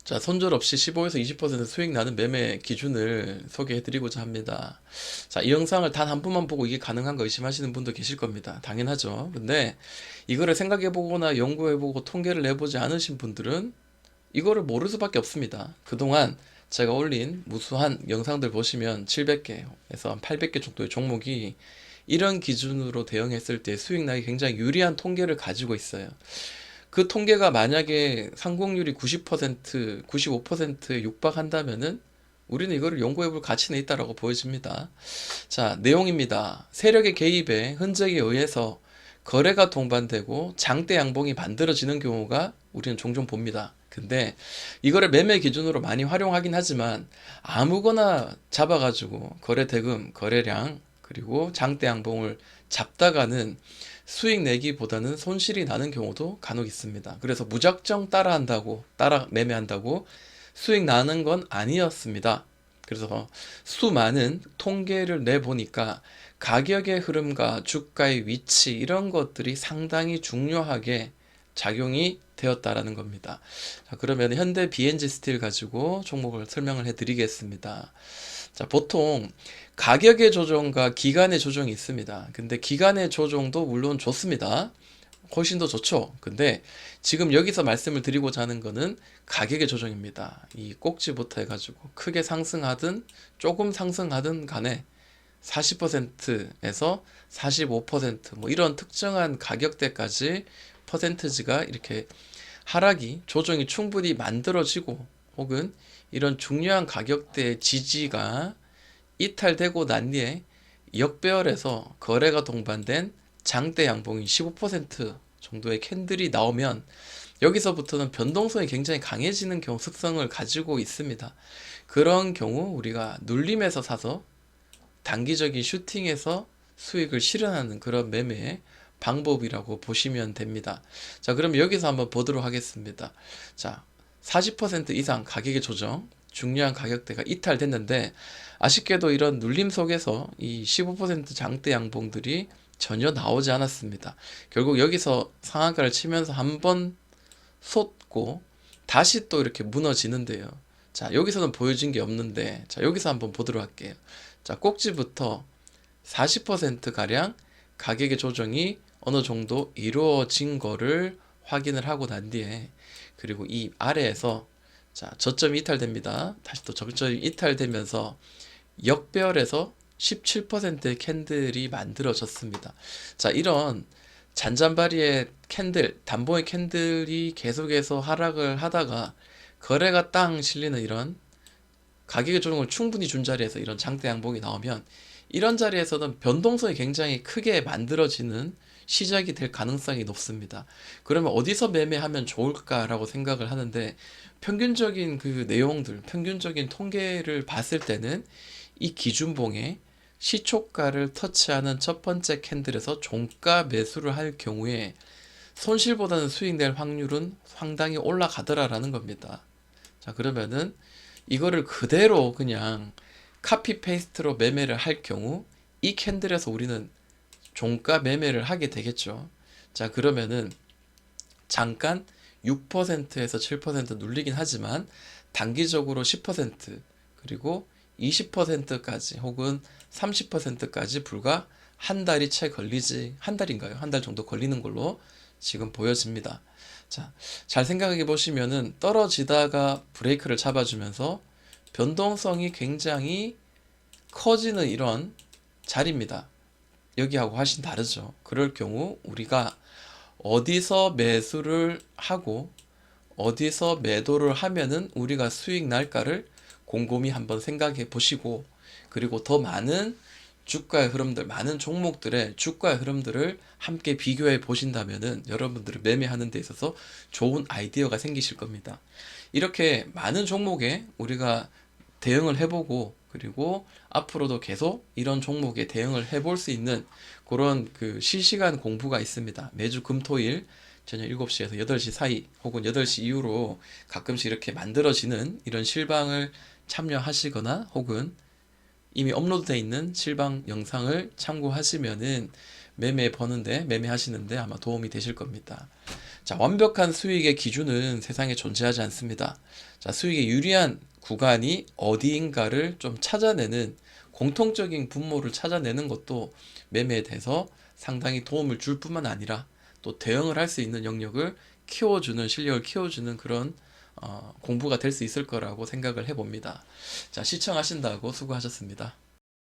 자, 손절없이 15에서 20% 수익 나는 매매 기준을 소개해 드리고자 합니다. 자, 이 영상을 단 한 분만 보고 이게 가능한가 의심하시는 분도 계실 겁니다. 당연하죠. 근데 이거를 생각해 보거나 연구해 보고 통계를 내보지 않으신 분들은 이거를 모를 수밖에 없습니다. 그동안 제가 올린 무수한 영상들 보시면 700개에서 한 800개 정도의 종목이 이런 기준으로 대응했을 때 수익 나기 굉장히 유리한 통계를 가지고 있어요. 그 통계가 만약에 성공률이 90%, 95%에 육박한다면은 우리는 이거를 연구해 볼 가치는 있다라고 보여집니다. 자, 내용입니다. 세력의 개입에 흔적에 의해서 거래가 동반되고 장대 양봉이 만들어지는 경우가 우리는 종종 봅니다. 근데 이거를 매매 기준으로 많이 활용하긴 하지만 아무거나 잡아가지고 거래 대금, 거래량, 그리고 장대 양봉을 잡다가는 수익 내기보다는 손실이 나는 경우도 간혹 있습니다. 그래서 무작정 따라 매매한다고 수익 나는 건 아니었습니다. 그래서 수많은 통계를 내보니까 가격의 흐름과 주가의 위치 이런 것들이 상당히 중요하게 작용이 되었다라는 겁니다. 자, 그러면 현대 BNG 스틸 가지고 종목을 설명을 해드리겠습니다. 자, 보통 가격의 조정과 기간의 조정이 있습니다. 근데 기간의 조정도 물론 좋습니다. 훨씬 더 좋죠. 근데 지금 여기서 말씀을 드리고자 하는 거는 가격의 조정입니다. 이 꼭지부터 해가지고 크게 상승하든 조금 상승하든 간에 40%에서 45% 이런 특정한 가격대까지 퍼센트지가 이렇게 하락이 조정이 충분히 만들어지고 혹은 이런 중요한 가격대의 지지가 이탈되고 난 뒤에 역배열에서 거래가 동반된 장대 양봉이 15% 정도의 캔들이 나오면 여기서부터는 변동성이 굉장히 강해지는 경우 특성을 가지고 있습니다. 그런 경우 우리가 눌림에서 사서 단기적인 슈팅에서 수익을 실현하는 그런 매매의 방법이라고 보시면 됩니다. 자, 그럼 여기서 한번 보도록 하겠습니다. 자, 40% 이상 가격의 조정, 중요한 가격대가 이탈됐는데 아쉽게도 이런 눌림 속에서 이 15% 장대 양봉들이 전혀 나오지 않았습니다. 결국 여기서 상한가를 치면서 한번 솟고 다시 또 이렇게 무너지는데요. 자, 여기서는 보여진 게 없는데 자, 여기서 한번 보도록 할게요. 자, 꼭지부터 40%가량 가격의 조정이 어느 정도 이루어진 거를 확인을 하고 난 뒤에 그리고 이 아래에서 자, 저점이 이탈됩니다. 다시 또 저점이 이탈되면서 역배열에서 17%의 캔들이 만들어졌습니다. 자, 이런 잔잔바리의 캔들, 단봉의 캔들이 계속해서 하락을 하다가 거래가 땅 실리는 이런 가격의 조정을 충분히 준 자리에서 이런 장대 양봉이 나오면 이런 자리에서는 변동성이 굉장히 크게 만들어지는 시작이 될 가능성이 높습니다. 그러면 어디서 매매하면 좋을까라고 생각을 하는데 평균적인 그 내용들, 평균적인 통계를 봤을 때는 이 기준봉에 시초가를 터치하는 첫 번째 캔들에서 종가 매수를 할 경우에 손실보다는 수익 낼 확률은 상당히 올라가더라라는 겁니다. 자, 그러면은 이거를 그대로 그냥 카피 페이스트로 매매를 할 경우 이 캔들에서 우리는 종가 매매를 하게 되겠죠. 자, 그러면은 잠깐 6%에서 7% 눌리긴 하지만 단기적으로 10% 그리고 20%까지 혹은 30%까지 불과 한 달이 채 걸리지, 한 달인가요? 한 달 정도 걸리는 걸로 지금 보여집니다. 자, 잘 생각해 보시면은 떨어지다가 브레이크를 잡아주면서 변동성이 굉장히 커지는 이런 자리입니다. 여기하고 훨씬 다르죠. 그럴 경우 우리가 어디서 매수를 하고 어디서 매도를 하면은 우리가 수익 날까를 곰곰이 한번 생각해 보시고 그리고 더 많은 주가의 흐름들, 많은 종목들의 주가의 흐름들을 함께 비교해 보신다면은 여러분들을 매매하는 데 있어서 좋은 아이디어가 생기실 겁니다. 이렇게 많은 종목에 우리가 대응을 해보고 그리고 앞으로도 계속 이런 종목에 대응을 해볼 수 있는 그런 그 실시간 공부가 있습니다. 매주 금토일 저녁 7시에서 8시 사이 혹은 8시 이후로 가끔씩 이렇게 만들어지는 이런 실방을 참여하시거나 혹은 이미 업로드되어 있는 실방 영상을 참고하시면은 매매하시는데 아마 도움이 되실 겁니다. 자, 완벽한 수익의 기준은 세상에 존재하지 않습니다. 자, 수익에 유리한 구간이 어디인가를 좀 찾아내는 공통적인 분모를 찾아내는 것도 매매에 대해서 상당히 도움을 줄 뿐만 아니라 또 대응을 할 수 있는 영역을 키워주는 실력을 키워주는 그런 공부가 될 수 있을 거라고 생각을 해봅니다. 자, 시청하신다고 수고하셨습니다.